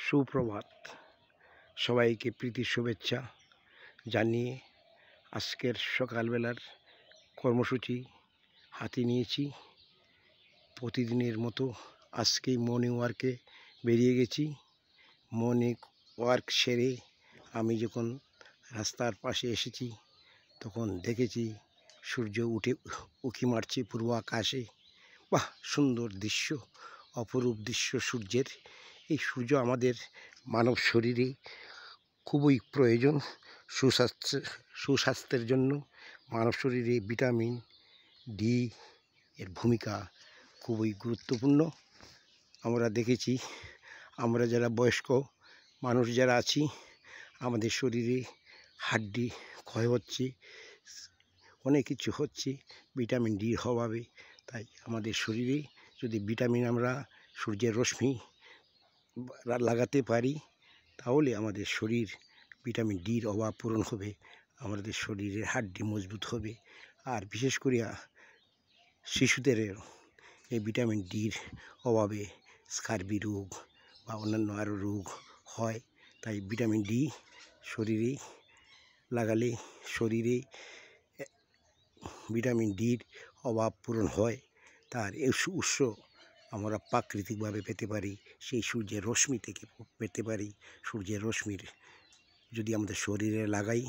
সুপ্রভাত। সবাইকে প্রীতির শুভেচ্ছা জানিয়ে আজকের সকালবেলার কর্মসূচি হাতে নিয়েছি। প্রতিদিনের মতো আজকেই মর্নিং ওয়ার্কে বেরিয়ে গেছি। মর্নিং ওয়ার্ক সেরে আমি যখন রাস্তার পাশে এসেছি তখন দেখেছি সূর্য উঁকি মারছে পূর্ব আকাশে। বাহ, সুন্দর দৃশ্য, অপরূপ দৃশ্য সূর্যের। এই সূর্য আমাদের মানব শরীরে খুবই প্রয়োজন। সুস্বাস্থ্যের জন্য মানব শরীরে ভিটামিন ডি এর ভূমিকা খুবই গুরুত্বপূর্ণ। আমরা দেখেছি, আমরা যারা বয়স্ক মানুষ যারা আছি, আমাদের শরীরে হাড্ডি ক্ষয় হচ্ছে, অনেক কিছু হচ্ছে ভিটামিন ডির অভাবে। তাই আমাদের শরীরে যদি ভিটামিন আমরা সূর্যের রশ্মি লাগাতে পারি তাহলে আমাদের শরীর ভিটামিন ডির অভাব পূরণ হবে, আমাদের শরীরের হাড্ডি মজবুত হবে। আর বিশেষ করে শিশুদের এই ভিটামিন ডির অভাবে স্কার্বি রোগ বা অন্যান্য আরও রোগ হয়। তাই ভিটামিন ডি শরীরে লাগালে শরীরে ভিটামিন ডির অভাব পূরণ হয়। তার উৎস আমরা প্রাকৃতিকভাবে পেতে পারি, সেই সূর্যের রশ্মি থেকে পেতে পারি। সূর্যের রশ্মির যদি আমাদের শরীরে লাগাই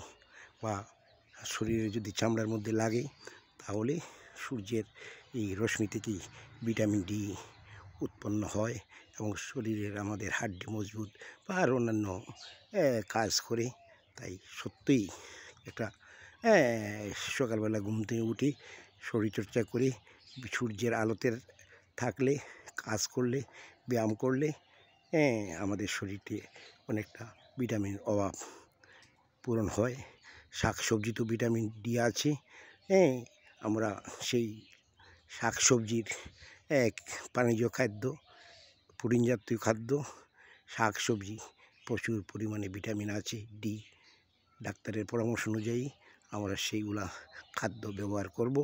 বা শরীরে যদি চামড়ার মধ্যে লাগে তাহলে সূর্যের এই রশ্মি থেকেই ভিটামিন ডি উৎপন্ন হয় এবং শরীরের আমাদের হাড্ডি মজবুত বা আর অন্যান্য কাজ করে। তাই সত্যিই একটা সকালবেলা ঘুম থেকে উঠে শরীরচর্চা করে সূর্যের আলোতে থাকলে, কাজ করলে, ব্যায়াম করলে আমাদের শরীরে অনেকটা ভিটামিন অভাব পূরণ হয়। শাক সবজিতেও ভিটামিন ডি আছে। আমরা সেই শাক সবজির এক প্রাণীজ খাদ্য, প্রোটিন জাতীয় খাদ্য শাক সবজি, প্রচুর পরিমাণে ভিটামিন আছে ডি। ডাক্তারের পরামর্শ অনুযায়ী আমরা সেইগুলা খাদ্য ব্যবহার করব।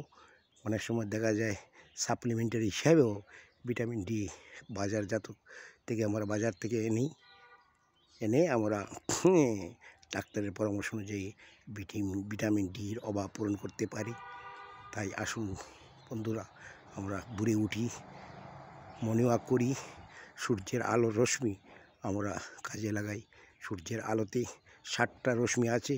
অনেক সময় দেখা যায় সাপ্লিমেন্টারি হিসাবেও ভিটামিন ডি বাজারজাত থেকে আমরা বাজার থেকে এনে আমরা ডাক্তারের পরামর্শ অনুযায়ী ভিটামিন ডির অভাব পূরণ করতে পারি। তাই আসুন বন্ধুরা, আমরা ভোরে উঠি, মর্নিং ওয়াক করি, সূর্যের আলোর রশ্মি আমরা কাজে লাগাই। সূর্যের আলোতে 7টা রশ্মি আছে,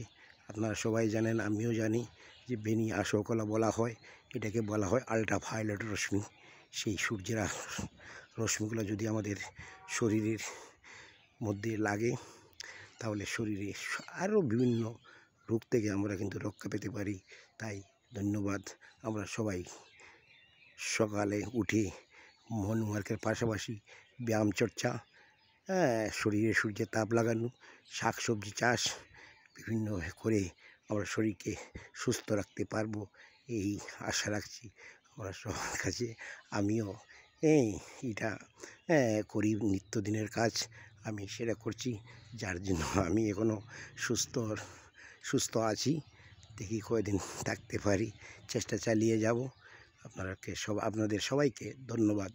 আপনারা সবাই জানেন, আমিও জানি যে বেনি আশোকলা বলা হয়, এটাকে বলা হয় আল্ট্রাভায়োলেট রশ্মি। সেই সূর্যের রশ্মিগুলো যদি আমাদের শরীরের মধ্যে লাগে তাহলে শরীরে আরও বিভিন্ন রোগ থেকে আমরা কিন্তু রক্ষা পেতে পারি। তাই ধন্যবাদ। আমরা সবাই সকালে উঠে মর্নিং ওয়ার্কের পাশাপাশি ব্যায়াম চর্চা, শরীরে সূর্যের তাপ লাগানো, শাক সবজি চাষ বিভিন্ন করে আমরা শরীরকে সুস্থ রাখতে পারবো, এই আশা রাখছি। আমরা সবার কাছে আমিও এটা করি, নিত্যদিনের কাজ আমি সেটা করছি, যার জন্য আমি এখনও সুস্থ আছি। দেখি কয়দিন থাকতে পারি, চেষ্টা চালিয়ে যাব। আপনাদের সবাইকে ধন্যবাদ